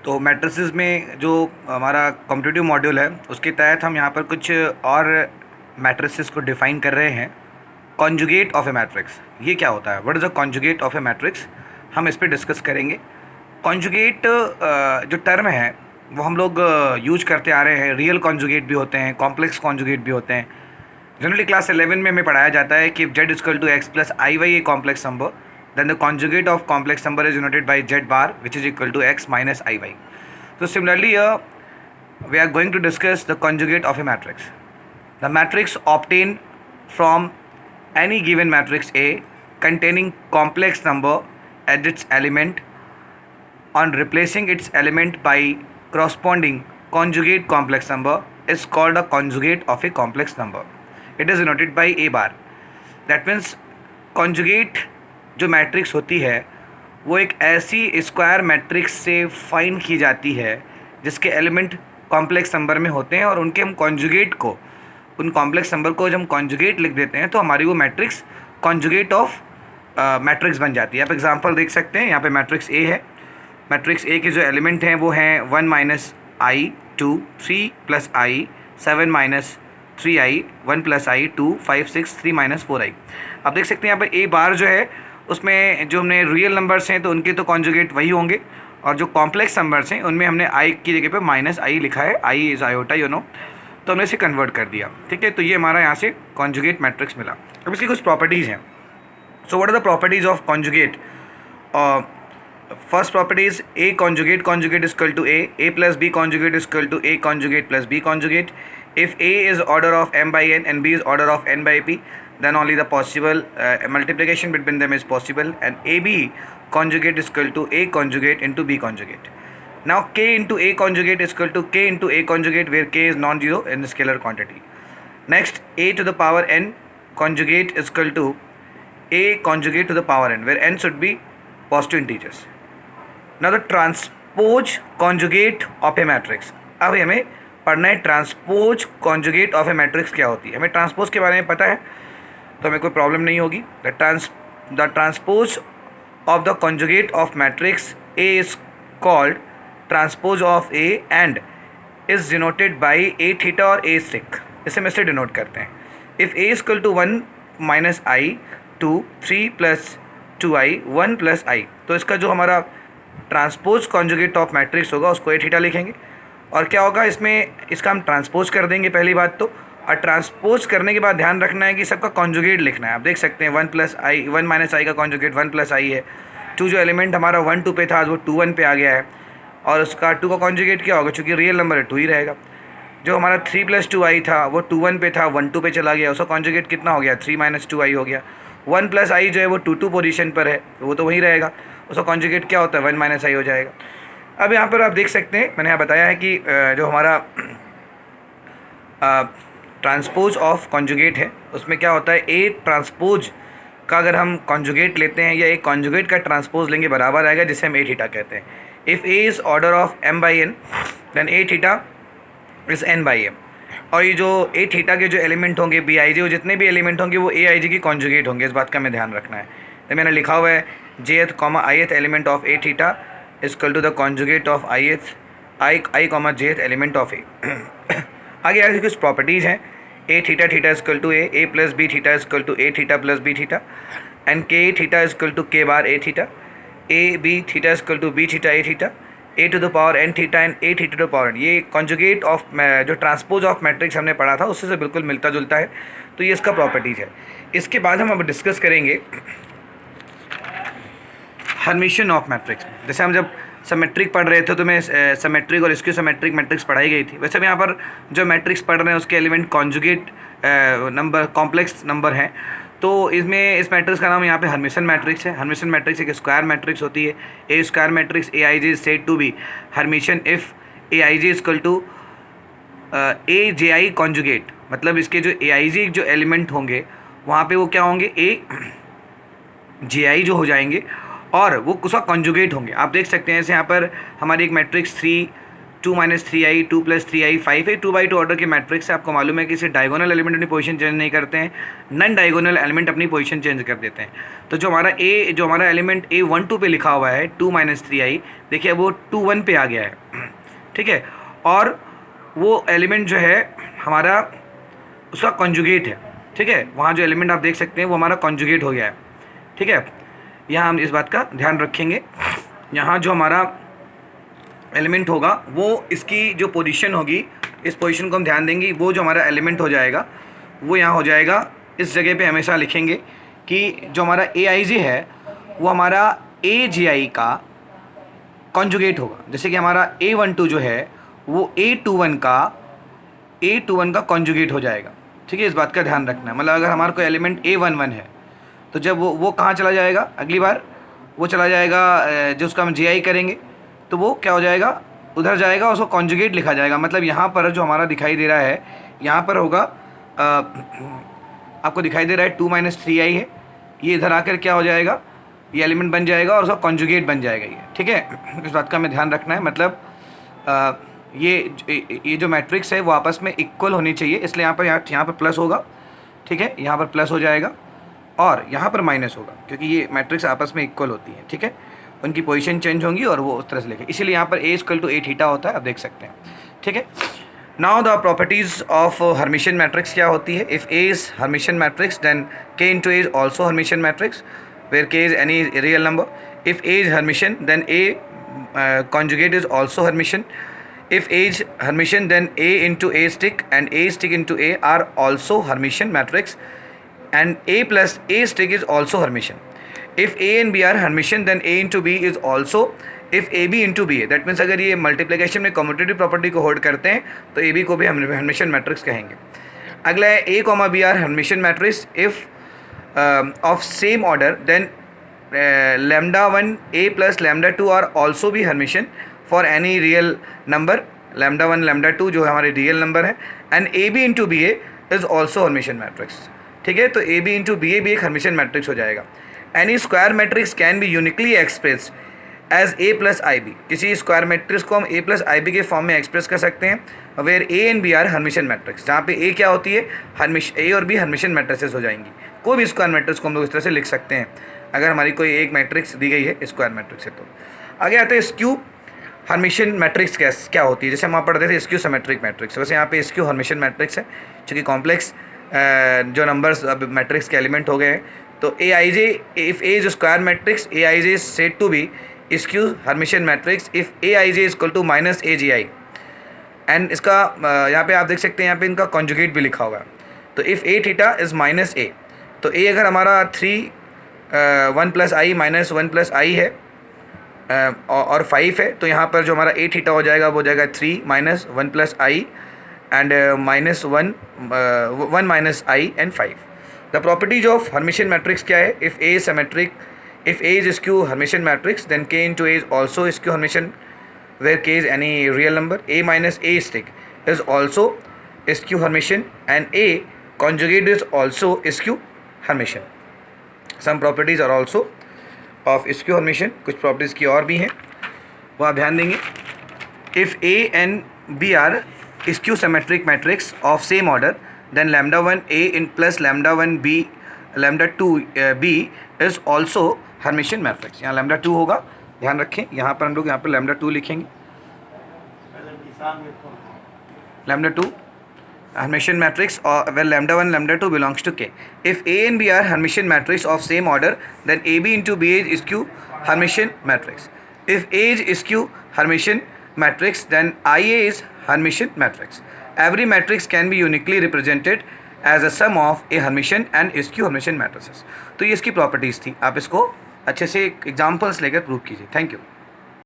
तो मैट्रिसेस में जो हमारा कॉम्पिटिटिव मॉड्यूल है उसके तहत हम यहाँ पर कुछ और मैट्रिसेस को डिफ़ाइन कर रहे हैं। कॉन्जुगेट ऑफ ए मैट्रिक्स, ये क्या होता है, what is a conjugate of A matrix, हम इस पर डिस्कस करेंगे। कॉन्जुगेट जो टर्म है वो हम लोग यूज करते आ रहे हैं। रियल कॉन्जुगेट भी होते हैं, कॉम्प्लेक्स कॉन्जुगेट भी होते हैं। जनरली क्लास 11 में हमें पढ़ाया जाता है कि z equal to x plus i y a complex number, then the conjugate of complex number is denoted by z bar which is equal to x minus iy. So similarly here we are going to discuss the conjugate of a matrix. The matrix obtained from any given matrix A containing complex number as its element on replacing its element by corresponding conjugate complex number is called a conjugate of a complex number. It is denoted by A bar. That means conjugate जो matrix होती है वो एक ऐसी square matrix से find की जाती है जिसके एलिमेंट कॉम्प्लेक्स नंबर में होते हैं और उनके हम कॉन्जुगेट को, उन कॉम्प्लेक्स नंबर को जब हम कॉन्जुगेट लिख देते हैं तो हमारी वो मैट्रिक्स कॉन्जुगेट ऑफ मैट्रिक्स बन जाती है। आप एग्जांपल देख सकते हैं, यहाँ पे मैट्रिक्स ए है। मैट्रिक्स ए के जो एलिमेंट हैं वो हैं 1 minus I 2, 3 plus I 7 minus 3 I 1 plus I 2 5 6 3 minus 4 आई। आप देख सकते हैं यहाँ पे ए बार जो है उसमें जो हमने रियल नंबर्स हैं तो उनके तो कॉन्जुगेट वही होंगे, और जो कॉम्प्लेक्स नंबर्स हैं उनमें हमने आई की जगह पे माइनस आई लिखा है, I is iota you know, तो हमने इसे कन्वर्ट कर दिया। ठीक है, तो ये हमारा यहाँ से कॉन्जुगेट मैट्रिक्स मिला। अब इसकी कुछ प्रॉपर्टीज़ हैं। So what are the properties of conjugate? First properties, A conjugate conjugate equal to A plus B conjugate equal to A conjugate plus B conjugate. If A is order of m by n and b is order of n by p, then only the possible multiplication between them is possible, and ab conjugate is equal to a conjugate into b conjugate. Now k into a conjugate is equal to k into a conjugate, where k is non-zero in scalar quantity. Next, a to the power n conjugate is equal to a conjugate to the power n, where n should be positive integers. Now the transpose conjugate of a matrix. अब हमें पढ़ना है transpose conjugate of A matrix क्या होती है। हमें transpose के बारे में पता है तो हमें कोई प्रॉब्लम नहीं होगी। The transpose of the conjugate of matrix A is called transpose of A and is denoted by A theta और ए सेक। इसे हम इससे डिनोट करते हैं। If A equal to 1 minus I 2 3 plus 2 I 1 plus I, तो इसका जो हमारा ट्रांसपोज कॉन्जुगेट ऑफ मैट्रिक्स होगा उसको ए थीटा लिखेंगे। और क्या होगा इसमें, इसका हम ट्रांसपोज कर देंगे पहली बात तो, और ट्रांसपोज करने के बाद ध्यान रखना है कि सबका कॉन्जुगेट लिखना है। आप देख सकते हैं 1 प्लस आई 1 माइनस आई का कॉन्जुगेट 1 प्लस आई है। 2 जो एलिमेंट हमारा 1 2 पे था वो 2 1 पे आ गया है, और उसका 2 का कॉन्जुगेट क्या होगा, चूँकि रियल नंबर है 2 ही रहेगा। जो हमारा 3 प्लस 2 आई था वो 2 1 पे था 1 2 पे चला गया, उसका कॉन्जुगेट कितना हो गया 3 माइनस 2 आई हो गया। 1 प्लस आई जो है वो 2 2 पोजीशन पर है, वो तो वहीं रहेगा, उसका कॉन्जुगेट क्या होता है 1 माइनस आई हो जाएगा। अब यहाँ पर आप देख सकते हैं मैंने यहाँ बताया है कि जो हमारा ट्रांसपोज ऑफ कॉन्जुगेट है उसमें क्या होता है, ए ट्रांसपोज का अगर हम कॉन्जुगेट लेते हैं या एक कॉन्जुगेट का ट्रांसपोज लेंगे बराबर आएगा, जिसे हम ए थीटा कहते हैं। If A is order of m by n then A theta is n by m। और ये जो ए थीटा के जो एलिमेंट होंगे बी आई जी, वो जितने भी एलिमेंट होंगे वो ए आई जी की कॉन्जुगेट होंगे, इस बात का हमें ध्यान रखना है। तो मैंने लिखा हुआ है jth comma ith element of A theta equal to the conjugate of I comma jth element of A. आगे कुछ प्रॉपर्टीज़ हैं। A theta theta equal to A plus B theta equal to A theta plus B theta, and K theta equal to K bar A theta, A B theta equal to B theta A theta, A to the power N theta and A theta to power N. ये conjugate of जो transpose of matrix हमने पढ़ा था उससे बिल्कुल मिलता जुलता है, तो ये इसका प्रॉपर्टीज़ है। इसके बाद हम अब डिस्कस करेंगे हर्मिशन ऑफ मैट्रिक्स। जैसे हम जब सिमेट्रिक पढ़ रहे थे तो मैं सिमेट्रिक और स्क्यू सिमेट्रिक मैट्रिक्स पढ़ाई गई थी, वैसे हम यहाँ पर जो मैट्रिक्स पढ़ रहे हैं उसके element conjugate number complex number हैं, तो इसमें इस मैट्रिक्स का नाम यहाँ पे हर्मिशन मैट्रिक्स है। हर्मिशन मैट्रिक्स एक स्क्वायर मैट्रिक्स होती है। A square matrix A I G is said to be Hermitian if A I G equal to A J I conjugate, मतलब इसके जो ए आई जी जो एलिमेंट होंगे वहाँ पे वो क्या होंगे, ए जे आई जो हो जाएंगे और वो उसका कॉन्जुगेट होंगे। आप देख सकते हैं जैसे यहाँ पर हमारी एक matrix 3 2 minus 3i 2 plus 3i 5 है। 2x2 ऑर्डर के मैट्रिक्स से आपको मालूम है कि इसे डायगोनल एलिमेंट अपनी पोजीशन चेंज नहीं करते हैं, नॉन डायगोनल एलिमेंट अपनी पोजीशन चेंज कर देते हैं। तो जो हमारा एलिमेंट A12 पे लिखा हुआ है 2 माइनस 3i, देखिए वो 2 1 पे आ गया है, ठीक है। और वो एलिमेंट जो है हमारा उसका कॉन्जुगेट है, ठीक है। वहाँ जो एलिमेंट आप देख सकते हैं वो हमारा कॉन्जुगेट हो गया है, ठीक है। यहाँ हम इस बात का ध्यान रखेंगे। यहाँ जो हमारा एलिमेंट होगा वो इसकी जो पोजीशन होगी, इस पोजीशन को हम ध्यान देंगे। वो जो हमारा एलिमेंट हो जाएगा वो यहाँ हो जाएगा, इस जगह पे हमेशा लिखेंगे कि जो हमारा AIJ है वो हमारा AGI का कॉन्जुगेट होगा। जैसे कि हमारा A12 जो है वो A21 का कॉन्जुगेट हो जाएगा, ठीक है। इस बात का ध्यान रखना है। मतलब अगर हमारा कोई एलिमेंट A11 है तो जब वो कहाँ चला जाएगा, अगली बार वो चला जाएगा, जो उसका हम JI करेंगे तो वो क्या हो जाएगा, उधर जाएगा, उसको कॉन्जुगेट लिखा जाएगा। मतलब यहाँ पर जो हमारा दिखाई दे रहा है, यहाँ पर होगा आपको दिखाई दे रहा है 2 माइनस 3i है, ये इधर आकर क्या हो जाएगा, ये एलिमेंट बन जाएगा और उसका कॉन्जुगेट बन जाएगा ये, ठीक है। इस बात का हमें ध्यान रखना है। मतलब ये जो मैट्रिक्स है वो आपस में इक्वल होनी चाहिए, इसलिए यहाँ पर प्लस होगा, ठीक है। यहाँ पर प्लस हो जाएगा और यहाँ पर माइनस होगा, क्योंकि ये मैट्रिक्स आपस में इक्वल होती है, ठीक है। उनकी पोजीशन चेंज होंगी और वो उस तरह से लिखे, इसीलिए यहाँ पर A = A होता है, आप देख सकते हैं, ठीक है। Now the properties of Hermitian matrix क्या होती है। If A is Hermitian matrix then K into A is also Hermitian matrix where K is any real number. If A is Hermitian then A conjugate is also Hermitian. If A is Hermitian then A into A stick and A stick into A are also Hermitian matrix, and A plus A stick is also Hermitian. If A and B are Hermitian then A into B is also, if AB into B है, that means अगर ये multiplication में commutative property को hold करते हैं तो AB को भी हम हर्मिशियन मैट्रिक्स कहेंगे। अगला है A, B are Hermitian matrix if of same order then lambda 1 A plus lambda 2 are also be Hermitian for any real number, lambda 1 lambda 2 जो हमारे रियल नंबर है, and AB into BA is also Hermitian matrix, ठीक है। तो AB into BA भी एक Hermitian matrix हो जाएगा। Any square matrix can be uniquely expressed as A plus IB, किसी स्क्वायर मैट्रिक्स को हम A plus IB के फॉर्म में एक्सप्रेस कर सकते हैं where A and B are Hermitian matrix, जहाँ पे A क्या होती है, A और B हर्मिशियन मैट्रिसेस हो जाएंगी। कोई भी स्क्वायर मैट्रिक्स को हम लोग इस तरह से लिख सकते हैं अगर हमारी कोई एक मैट्रिक्स दी गई है स्क्वायर मैट्रिक्स है। तो आगे आते हैं स्क्यू हर्मिशियन मैट्रिक्स क्या होती है। जैसे हम वहाँ पढ़ते थे स्क्यू सिमेट्रिक मैट्रिक्स, वैसे यहाँ पे स्क्यू हर्मिशियन मैट्रिक्स है, चूँकि कॉम्प्लेक्स जो नंबर्स अब मैट्रिक्स के एलिमेंट हो गए हैं। तो AIJ if A is square matrix AIJ is said to be skew Hermitian matrix if AIJ is equal to minus AGI, and इसका यहाँ पे आप देख सकते हैं, यहाँ पे इनका कॉन्जुगेट भी लिखा हुआ है। तो if A theta is minus A, तो A अगर हमारा 1 प्लस आई माइनस 1 प्लस आई है और 5 है, तो यहाँ पर जो हमारा A थीटा हो जाएगा वो हो जाएगा 3 minus 1 plus i and minus 1 minus i and 5। The properties of Hermitian matrix क्या है। If A is symmetric, if A is skew Hermitian matrix then K into A is also skew Hermitian where K is any real number। A minus A stick is also skew Hermitian and A conjugate is also skew Hermitian। Some properties are also of skew Hermitian, कुछ properties की और भी हैं वो आप ध्यान देंगे। If A and B are skew symmetric matrix of same order then lambda 1 A in plus lambda 1 B lambda 2 B is also Hermitian matrix। यहाँ lambda 2 होगा, ध्यान रखें। यहाँ पर हम लोग यहाँ पर lambda 2 लिखेंगे, lambda 2 Hermitian matrix where lambda 1 lambda 2 belongs to K। If A and B are Hermitian matrix of same order then AB into B is skew Hermitian matrix। If A is skew Hermitian matrix then IA is Hermitian matrix। Every matrix can be uniquely represented as a sum of a Hermitian and skew Hermitian matrices। तो ये इसकी properties थी, आप इसको अच्छे से examples लेकर prove कीजिए। Thank you.